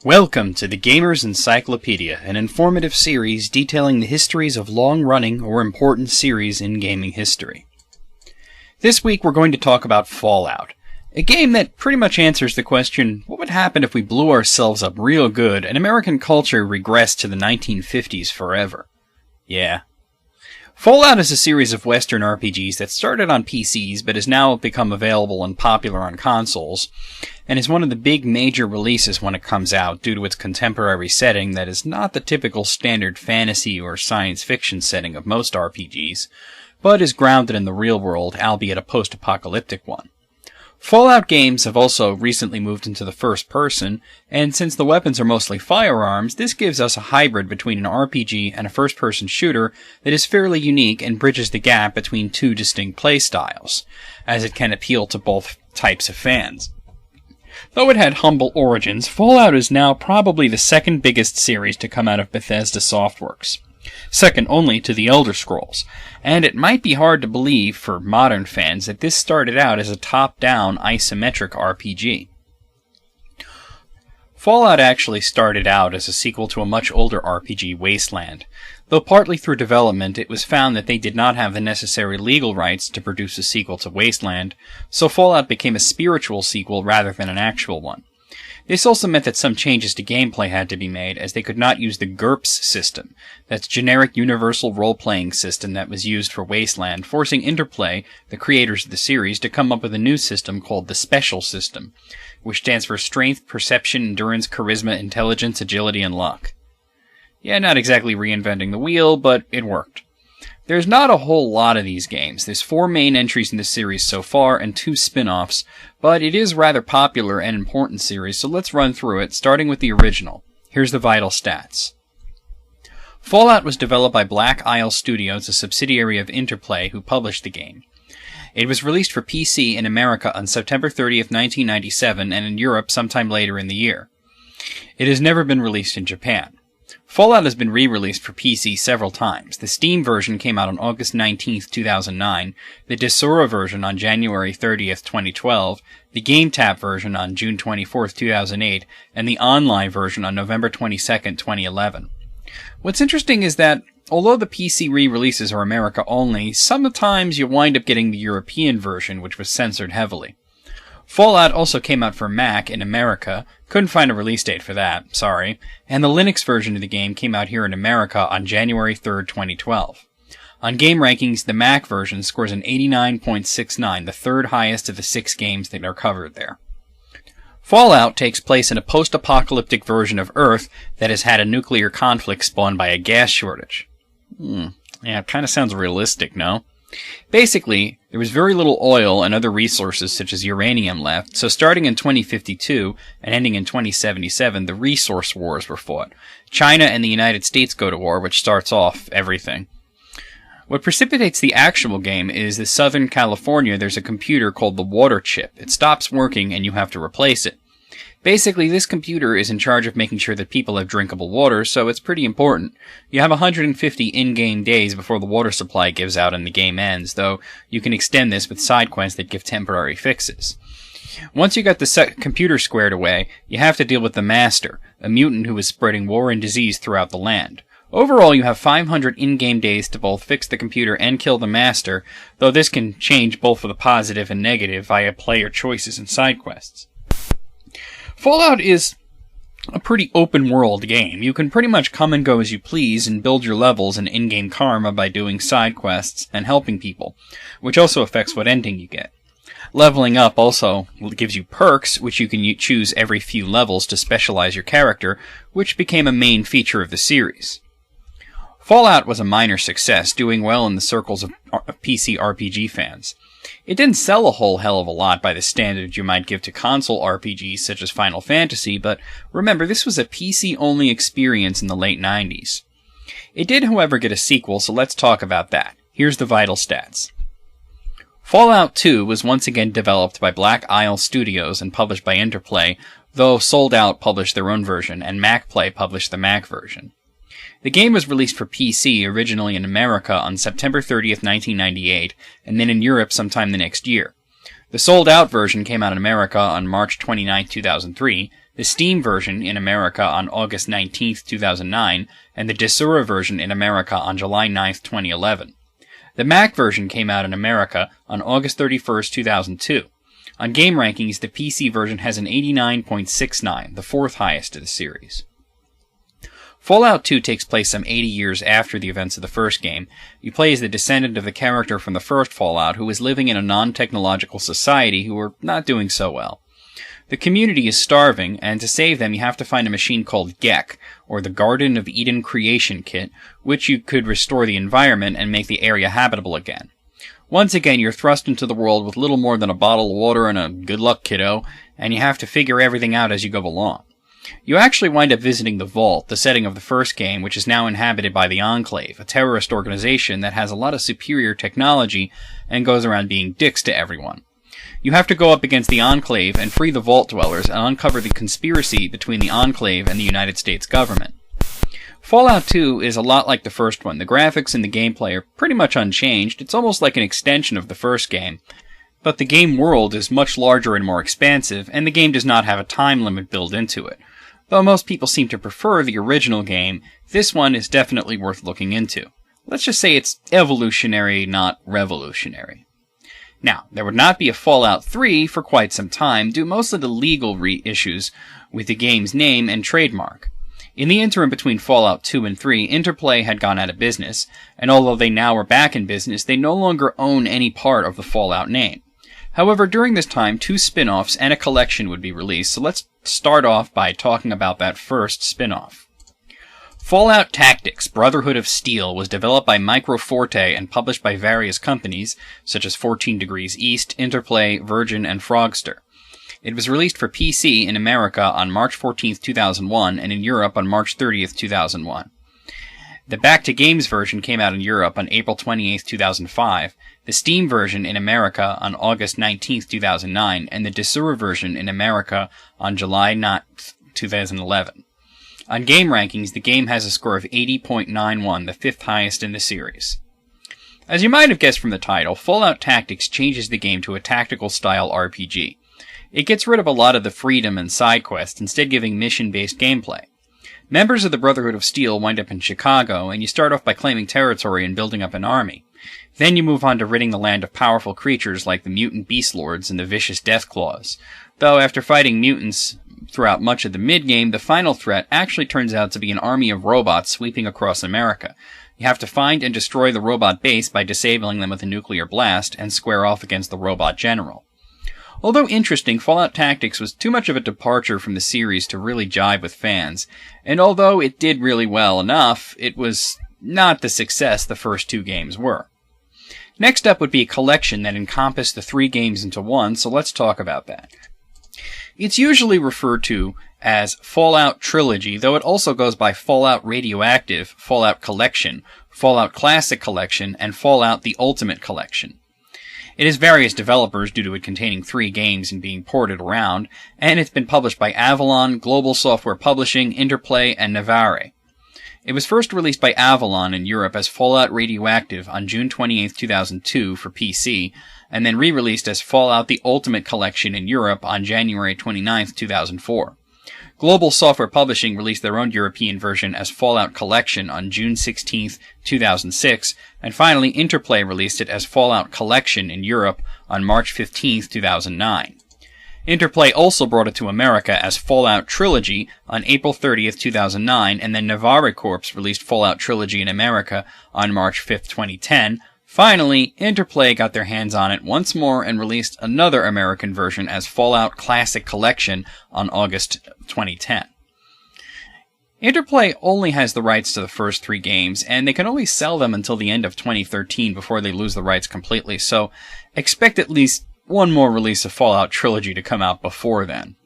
Welcome to the Gamer's Encyclopedia, an informative series detailing the histories of long-running or important series in gaming history. This week we're going to talk about Fallout, a game that pretty much answers the question, what would happen if we blew ourselves up real good and American culture regressed to the 1950s forever? Yeah. Fallout is a series of Western RPGs that started on PCs but has now become available and popular on consoles, and is one of the big major releases when it comes out due to its contemporary setting that is not the typical standard fantasy or science fiction setting of most RPGs, but is grounded in the real world, albeit a post-apocalyptic one. Fallout games have also recently moved into the first person, and since the weapons are mostly firearms, this gives us a hybrid between an RPG and a first-person shooter that is fairly unique and bridges the gap between two distinct playstyles, as it can appeal to both types of fans. Though it had humble origins, Fallout is now probably the second biggest series to come out of Bethesda Softworks, second only to The Elder Scrolls, and it might be hard to believe for modern fans that this started out as a top-down isometric RPG. Fallout actually started out as a sequel to a much older RPG, Wasteland, though partly through development it was found that they did not have the necessary legal rights to produce a sequel to Wasteland, so Fallout became a spiritual sequel rather than an actual one. This also meant that some changes to gameplay had to be made, as they could not use the GURPS system, that's generic universal role-playing system that was used for Wasteland, forcing Interplay, the creators of the series, to come up with a new system called the Special System, which stands for Strength, Perception, Endurance, Charisma, Intelligence, Agility, and Luck. Yeah, not exactly reinventing the wheel, but it worked. There's not a whole lot of these games. There's 4 main entries in the series so far, and 2 spin-offs, but it is a rather popular and important series, so let's run through it, starting with the original. Here's the vital stats. Fallout was developed by Black Isle Studios, a subsidiary of Interplay, who published the game. It was released for PC in America on September 30th, 1997, and in Europe sometime later in the year. It has never been released in Japan. Fallout has been re-released for PC several times. The Steam version came out on August 19th, 2009, the Desura version on January 30th, 2012, the GameTap version on June 24th, 2008, and the online version on November 22nd, 2011. What's interesting is that, although the PC re-releases are America only, sometimes you wind up getting the European version, which was censored heavily. Fallout also came out for Mac in America, couldn't find a release date for that, sorry, and the Linux version of the game came out here in America on January 3rd, 2012. On game rankings, the Mac version scores an 89.69, the third highest of the 6 games that are covered there. Fallout takes place in a post-apocalyptic version of Earth that has had a nuclear conflict spawned by a gas shortage. Yeah, it kind of sounds realistic, no? Basically, there was very little oil and other resources such as uranium left, so starting in 2052 and ending in 2077, the resource wars were fought. China and the United States go to war, which starts off everything. What precipitates the actual game is that Southern California there's a computer called the water chip. It stops working and you have to replace it. Basically, this computer is in charge of making sure that people have drinkable water, so it's pretty important. You have 150 in-game days before the water supply gives out and the game ends, though you can extend this with side quests that give temporary fixes. Once you got the computer squared away, you have to deal with the Master, a mutant who is spreading war and disease throughout the land. Overall, you have 500 in-game days to both fix the computer and kill the Master, though this can change both for the positive and negative via player choices and side quests. Fallout is a pretty open-world game. You can pretty much come and go as you please and build your levels and in-game karma by doing side quests and helping people, which also affects what ending you get. Leveling up also gives you perks, which you can choose every few levels to specialize your character, which became a main feature of the series. Fallout was a minor success, doing well in the circles of PC RPG fans. It didn't sell a whole hell of a lot by the standard you might give to console RPGs such as Final Fantasy, but remember, this was a PC-only experience in the late 90s. It did, however, get a sequel, so let's talk about that. Here's the vital stats. Fallout 2 was once again developed by Black Isle Studios and published by Interplay, though Sold Out published their own version and MacPlay published the Mac version. The game was released for PC originally in America on September 30th, 1998, and then in Europe sometime the next year. The Sold Out version came out in America on March 29, 2003, the Steam version in America on August 19, 2009, and the Desura version in America on July 9, 2011. The Mac version came out in America on August 31, 2002. On Game Rankings, the PC version has an 89.69, the fourth highest of the series. Fallout 2 takes place some 80 years after the events of the first game. You play as the descendant of the character from the first Fallout who is living in a non-technological society who are not doing so well. The community is starving, and to save them you have to find a machine called GECK, or the Garden of Eden Creation Kit, which you could restore the environment and make the area habitable again. Once again, you're thrust into the world with little more than a bottle of water and a good luck, kiddo, and you have to figure everything out as you go along. You actually wind up visiting the Vault, the setting of the first game, which is now inhabited by the Enclave, a terrorist organization that has a lot of superior technology and goes around being dicks to everyone. You have to go up against the Enclave and free the Vault dwellers and uncover the conspiracy between the Enclave and the United States government. Fallout 2 is a lot like the first one. The graphics and the gameplay are pretty much unchanged. It's almost like an extension of the first game. But the game world is much larger and more expansive, and the game does not have a time limit built into it. Though most people seem to prefer the original game, this one is definitely worth looking into. Let's just say it's evolutionary, not revolutionary. Now, there would not be a Fallout 3 for quite some time, due mostly to legal issues with the game's name and trademark. In the interim between Fallout 2 and 3, Interplay had gone out of business, and although they now are back in business, they no longer own any part of the Fallout name. However, during this time, 2 spin-offs and a collection would be released, so let's start off by talking about that first spin-off. Fallout Tactics: Brotherhood of Steel was developed by Microforte and published by various companies, such as 14 Degrees East, Interplay, Virgin, and Frogster. It was released for PC in America on March 14, 2001, and in Europe on March 30, 2001. The Back to Games version came out in Europe on April 28, 2005, the Steam version in America on August 19, 2009, and the Desura version in America on July 9, 2011. On Game Rankings, the game has a score of 80.91, the fifth highest in the series. As you might have guessed from the title, Fallout Tactics changes the game to a tactical-style RPG. It gets rid of a lot of the freedom and side quests, instead giving mission-based gameplay. Members of the Brotherhood of Steel wind up in Chicago, and you start off by claiming territory and building up an army. Then you move on to ridding the land of powerful creatures like the mutant beast lords and the vicious Deathclaws. Though after fighting mutants throughout much of the mid-game, the final threat actually turns out to be an army of robots sweeping across America. You have to find and destroy the robot base by disabling them with a nuclear blast, and square off against the robot general. Although interesting, Fallout Tactics was too much of a departure from the series to really jibe with fans, and although it did really well enough, it was not the success the first 2 games were. Next up would be a collection that encompassed the 3 games into one, so let's talk about that. It's usually referred to as Fallout Trilogy, though it also goes by Fallout Radioactive, Fallout Collection, Fallout Classic Collection, and Fallout The Ultimate Collection. It has various developers due to it containing 3 games and being ported around, and it's been published by Avalon, Global Software Publishing, Interplay, and Navarre. It was first released by Avalon in Europe as Fallout Radioactive on June 28, 2002 for PC, and then re-released as Fallout The Ultimate Collection in Europe on January 29, 2004. Global Software Publishing released their own European version as Fallout Collection on June 16, 2006, and finally Interplay released it as Fallout Collection in Europe on March 15, 2009. Interplay also brought it to America as Fallout Trilogy on April 30, 2009, and then Navarre Corps released Fallout Trilogy in America on March 5, 2010. Finally, Interplay got their hands on it once more and released another American version as Fallout Classic Collection on August 2010. Interplay only has the rights to the first 3 games, and they can only sell them until the end of 2013 before they lose the rights completely, so expect at least one more release of Fallout Trilogy to come out before then.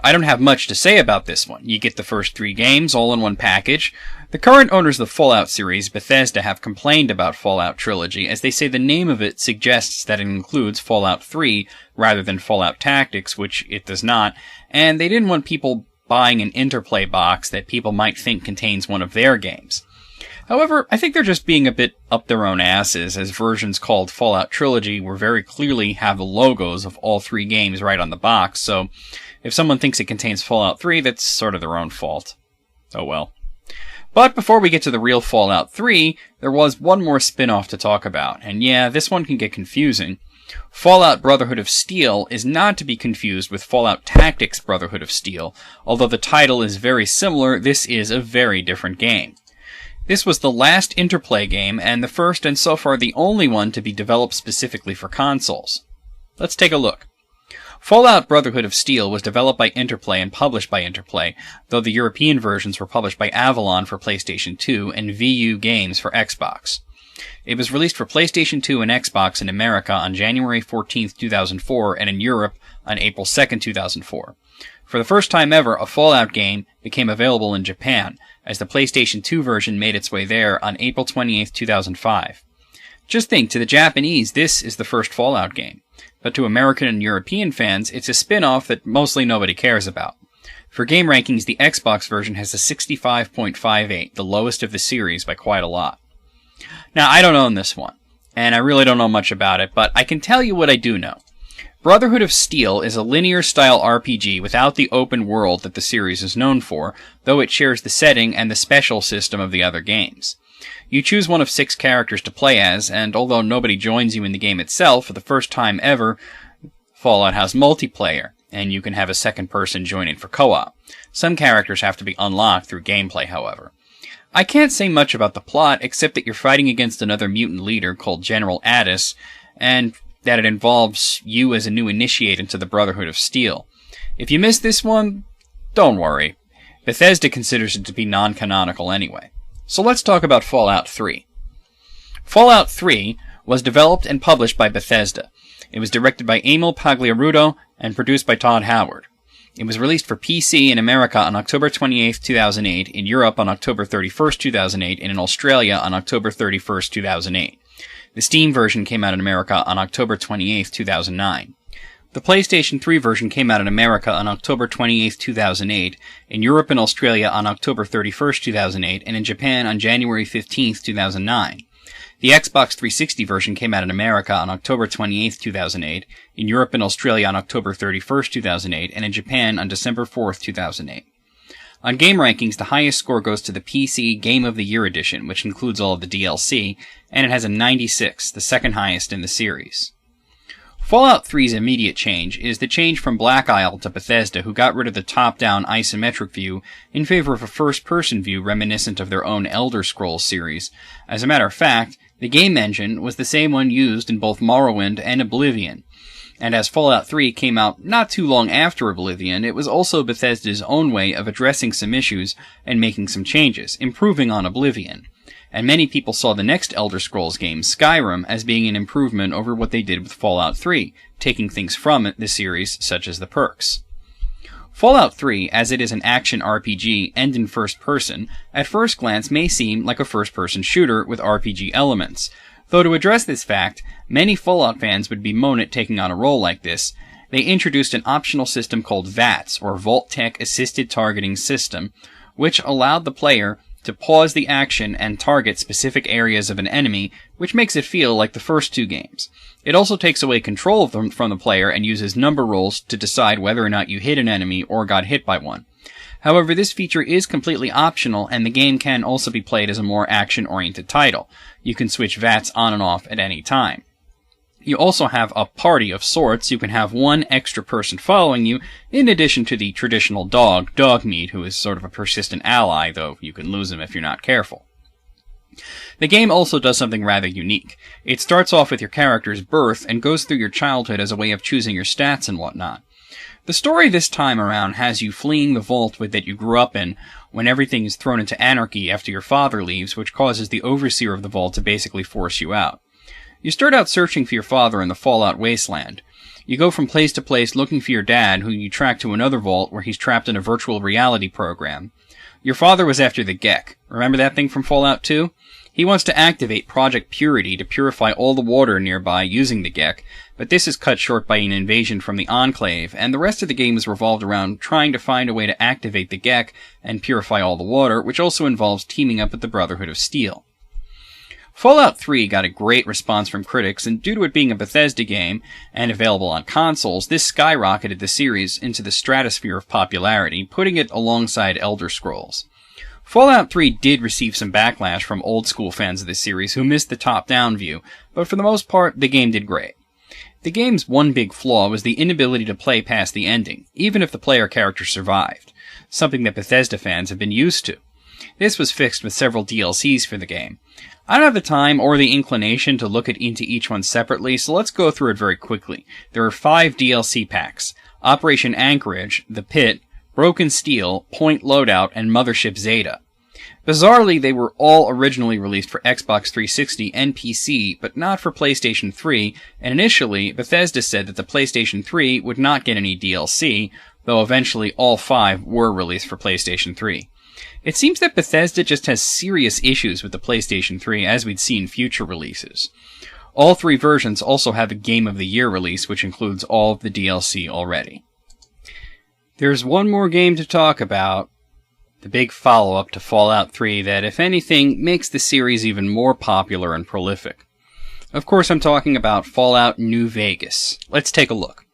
I don't have much to say about this one. You get the first 3 games all in one package. The current owners of the Fallout series, Bethesda, have complained about Fallout Trilogy, as they say the name of it suggests that it includes Fallout 3 rather than Fallout Tactics, which it does not, and they didn't want people buying an Interplay box that people might think contains one of their games. However, I think they're just being a bit up their own asses, as versions called Fallout Trilogy will very clearly have the logos of all 3 games right on the box, so if someone thinks it contains Fallout 3, that's sort of their own fault. Oh well. But before we get to the real Fallout 3, there was one more spin-off to talk about, and yeah, this one can get confusing. Fallout Brotherhood of Steel is not to be confused with Fallout Tactics Brotherhood of Steel. Although the title is very similar, this is a very different game. This was the last Interplay game, and the first and so far the only one to be developed specifically for consoles. Let's take a look. Fallout Brotherhood of Steel was developed by Interplay and published by Interplay, though the European versions were published by Avalon for PlayStation 2 and VU Games for Xbox. It was released for PlayStation 2 and Xbox in America on January 14, 2004, and in Europe on April 2, 2004. For the first time ever, a Fallout game became available in Japan, as the PlayStation 2 version made its way there on April 28, 2005. Just think, to the Japanese, this is the first Fallout game. But to American and European fans, it's a spin-off that mostly nobody cares about. For game rankings, the Xbox version has a 65.58, the lowest of the series by quite a lot. Now, I don't own this one, and I really don't know much about it, but I can tell you what I do know. Brotherhood of Steel is a linear-style RPG without the open world that the series is known for, though it shares the setting and the special system of the other games. You choose one of 6 characters to play as, and although nobody joins you in the game itself, for the first time ever, Fallout has multiplayer, and you can have a second person join in for co-op. Some characters have to be unlocked through gameplay, however. I can't say much about the plot, except that you're fighting against another mutant leader called General Addis, and that it involves you as a new initiate into the Brotherhood of Steel. If you missed this one, don't worry. Bethesda considers it to be non-canonical anyway. So let's talk about Fallout 3. Fallout 3 was developed and published by Bethesda. It was directed by Emil Pagliarudo and produced by Todd Howard. It was released for PC in America on October 28, 2008, in Europe on October 31, 2008, and in Australia on October 31, 2008. The Steam version came out in America on October 28, 2009. The PlayStation 3 version came out in America on October 28, 2008, in Europe and Australia on October 31, 2008, and in Japan on January 15, 2009. The Xbox 360 version came out in America on October 28, 2008, in Europe and Australia on October 31, 2008, and in Japan on December 4, 2008. On game rankings, the highest score goes to the PC Game of the Year edition, which includes all of the DLC, and it has a 96, the second highest in the series. Fallout 3's immediate change is the change from Black Isle to Bethesda, who got rid of the top-down isometric view in favor of a first-person view reminiscent of their own Elder Scrolls series. As a matter of fact, the game engine was the same one used in both Morrowind and Oblivion. And as Fallout 3 came out not too long after Oblivion, it was also Bethesda's own way of addressing some issues and making some changes, improving on Oblivion. And many people saw the next Elder Scrolls game, Skyrim, as being an improvement over what they did with Fallout 3, taking things from the series, such as the perks. Fallout 3, as it is an action RPG and in first person, at first glance may seem like a first-person shooter with RPG elements. Though to address this fact, many Fallout fans would bemoan it taking on a role like this. They introduced an optional system called VATS, or Vault-Tec Assisted Targeting System, which allowed the player to pause the action and target specific areas of an enemy, which makes it feel like the first 2 games. It also takes away control from the player and uses number rolls to decide whether or not you hit an enemy or got hit by one. However, this feature is completely optional, and the game can also be played as a more action-oriented title. You can switch VATS on and off at any time. You also have a party of sorts. You can have one extra person following you, in addition to the traditional Dogmeat, who is sort of a persistent ally, though you can lose him if you're not careful. The game also does something rather unique. It starts off with your character's birth and goes through your childhood as a way of choosing your stats and whatnot. The story this time around has you fleeing the vault that you grew up in when everything is thrown into anarchy after your father leaves, which causes the overseer of the vault to basically force you out. You start out searching for your father in the Fallout wasteland. You go from place to place looking for your dad, who you track to another vault where he's trapped in a virtual reality program. Your father was after the Gek. Remember that thing from Fallout 2? He wants to activate Project Purity to purify all the water nearby using the Gek, but this is cut short by an invasion from the Enclave, and the rest of the game is revolved around trying to find a way to activate the Gek and purify all the water, which also involves teaming up with the Brotherhood of Steel. Fallout 3 got a great response from critics, and due to it being a Bethesda game and available on consoles, this skyrocketed the series into the stratosphere of popularity, putting it alongside Elder Scrolls. Fallout 3 did receive some backlash from old-school fans of the series who missed the top-down view, but for the most part, the game did great. The game's one big flaw was the inability to play past the ending, even if the player character survived, something that Bethesda fans have been used to. This was fixed with several DLCs for the game. I don't have the time or the inclination to look into each one separately, so let's go through it very quickly. There are 5 DLC packs: Operation Anchorage, The Pit, Broken Steel, Point Loadout, and Mothership Zeta. Bizarrely, they were all originally released for Xbox 360 and PC, but not for PlayStation 3, and initially, Bethesda said that the PlayStation 3 would not get any DLC, though eventually all 5 were released for PlayStation 3. It seems that Bethesda just has serious issues with the PlayStation 3, as we'd see in future releases. All 3 versions also have a Game of the Year release, which includes all of the DLC already. There's one more game to talk about, the big follow-up to Fallout 3 that, if anything, makes the series even more popular and prolific. Of course, I'm talking about Fallout New Vegas. Let's take a look.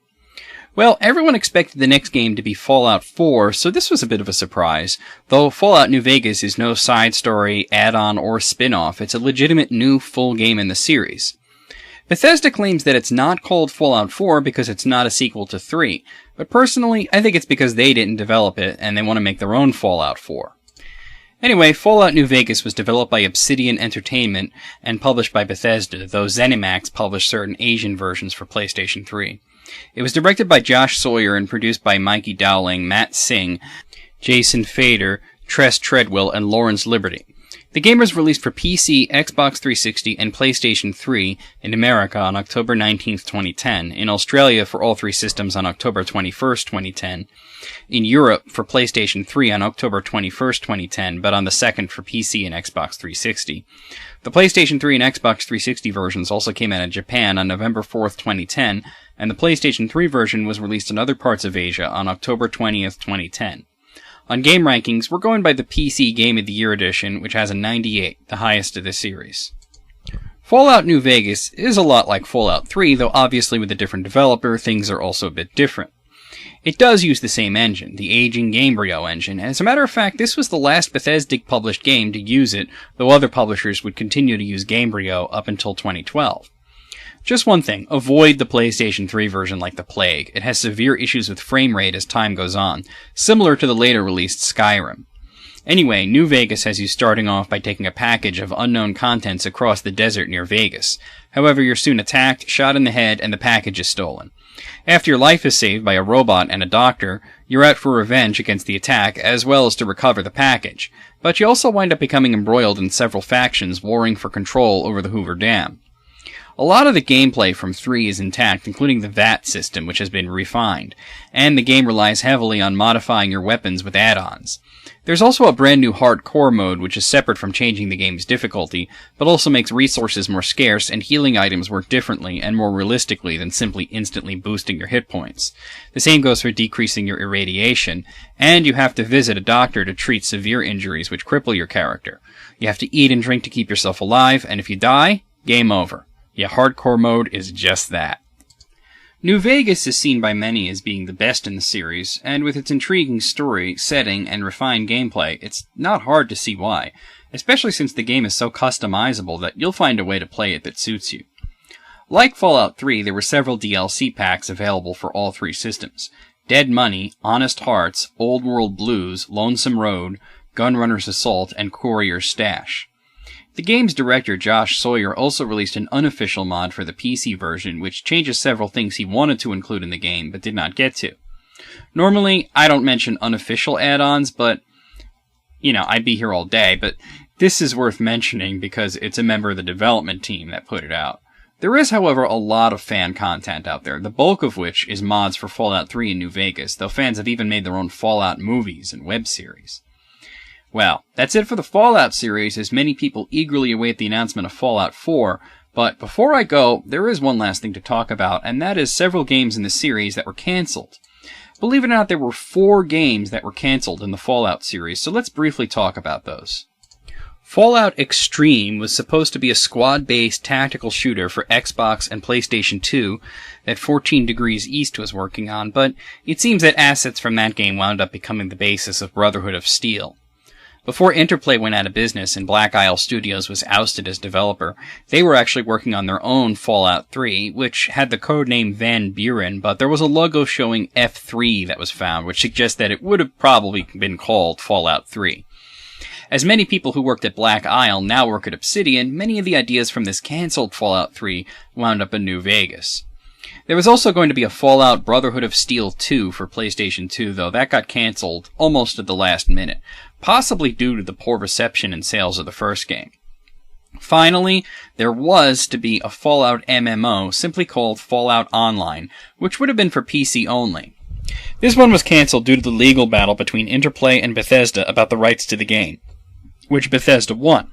Well, everyone expected the next game to be Fallout 4, so this was a bit of a surprise. Though Fallout New Vegas is no side story, add-on, or spin-off, it's a legitimate new full game in the series. Bethesda claims that it's not called Fallout 4 because it's not a sequel to 3, but personally, I think it's because they didn't develop it and they want to make their own Fallout 4. Anyway, Fallout New Vegas was developed by Obsidian Entertainment and published by Bethesda, though ZeniMax published certain Asian versions for PlayStation 3. It was directed by Josh Sawyer and produced by Mikey Dowling, Matt Singh, Jason Fader, Tress Treadwell, and Lawrence Liberty. The game was released for PC, Xbox 360, and PlayStation 3 in America on October 19, 2010, in Australia for all 3 systems on October 21, 2010, in Europe for PlayStation 3 on October 21, 2010, but on the 2nd for PC and Xbox 360. The PlayStation 3 and Xbox 360 versions also came out in Japan on November 4, 2010, and the PlayStation 3 version was released in other parts of Asia on October 20, 2010. On game rankings, we're going by the PC Game of the Year edition, which has a 98, the highest of the series. Fallout New Vegas is a lot like Fallout 3, though obviously with a different developer, things are also a bit different. It does use the same engine, the aging Gamebryo engine, and as a matter of fact, this was the last Bethesda-published game to use it, though other publishers would continue to use Gamebryo up until 2012. Just one thing, avoid the PlayStation 3 version like the plague. It has severe issues with frame rate as time goes on, similar to the later released Skyrim. Anyway, New Vegas has you starting off by taking a package of unknown contents across the desert near Vegas. However, you're soon attacked, shot in the head, and the package is stolen. After your life is saved by a robot and a doctor, you're out for revenge against the attack, as well as to recover the package. But you also wind up becoming embroiled in several factions warring for control over the Hoover Dam. A lot of the gameplay from 3 is intact, including the VAT system, which has been refined, and the game relies heavily on modifying your weapons with add-ons. There's also a brand new hardcore mode, which is separate from changing the game's difficulty, but also makes resources more scarce and healing items work differently and more realistically than simply instantly boosting your hit points. The same goes for decreasing your irradiation, and you have to visit a doctor to treat severe injuries which cripple your character. You have to eat and drink to keep yourself alive, and if you die, game over. Yeah, hardcore mode is just that. New Vegas is seen by many as being the best in the series, and with its intriguing story, setting, and refined gameplay, it's not hard to see why, especially since the game is so customizable that you'll find a way to play it that suits you. Like Fallout 3, there were several DLC packs available for all 3 systems: Dead Money, Honest Hearts, Old World Blues, Lonesome Road, Gunrunner's Assault, and Courier's Stash. The game's director, Josh Sawyer, also released an unofficial mod for the PC version, which changes several things he wanted to include in the game, but did not get to. Normally, I don't mention unofficial add-ons, but, I'd be here all day, but this is worth mentioning because it's a member of the development team that put it out. There is, however, a lot of fan content out there, the bulk of which is mods for Fallout 3 in New Vegas, though fans have even made their own Fallout movies and web series. Well, that's it for the Fallout series, as many people eagerly await the announcement of Fallout 4, but before I go, there is one last thing to talk about, and that is several games in the series that were cancelled. Believe it or not, there were 4 games that were cancelled in the Fallout series, so let's briefly talk about those. Fallout Extreme was supposed to be a squad-based tactical shooter for Xbox and PlayStation 2 that 14 Degrees East was working on, but it seems that assets from that game wound up becoming the basis of Brotherhood of Steel. Before Interplay went out of business and Black Isle Studios was ousted as developer, they were actually working on their own Fallout 3, which had the codename Van Buren, but there was a logo showing F3 that was found, which suggests that it would have probably been called Fallout 3. As many people who worked at Black Isle now work at Obsidian, many of the ideas from this cancelled Fallout 3 wound up in New Vegas. There was also going to be a Fallout Brotherhood of Steel 2 for PlayStation 2, though that got cancelled almost at the last minute, possibly due to the poor reception and sales of the first game. Finally, there was to be a Fallout MMO simply called Fallout Online, which would have been for PC only. This one was cancelled due to the legal battle between Interplay and Bethesda about the rights to the game, which Bethesda won,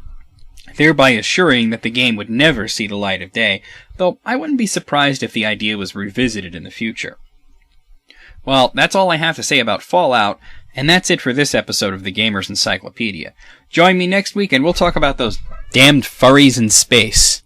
thereby assuring that the game would never see the light of day, though I wouldn't be surprised if the idea was revisited in the future. Well, that's all I have to say about Fallout, and that's it for this episode of the Gamer's Encyclopedia. Join me next week and we'll talk about those damned furries in space.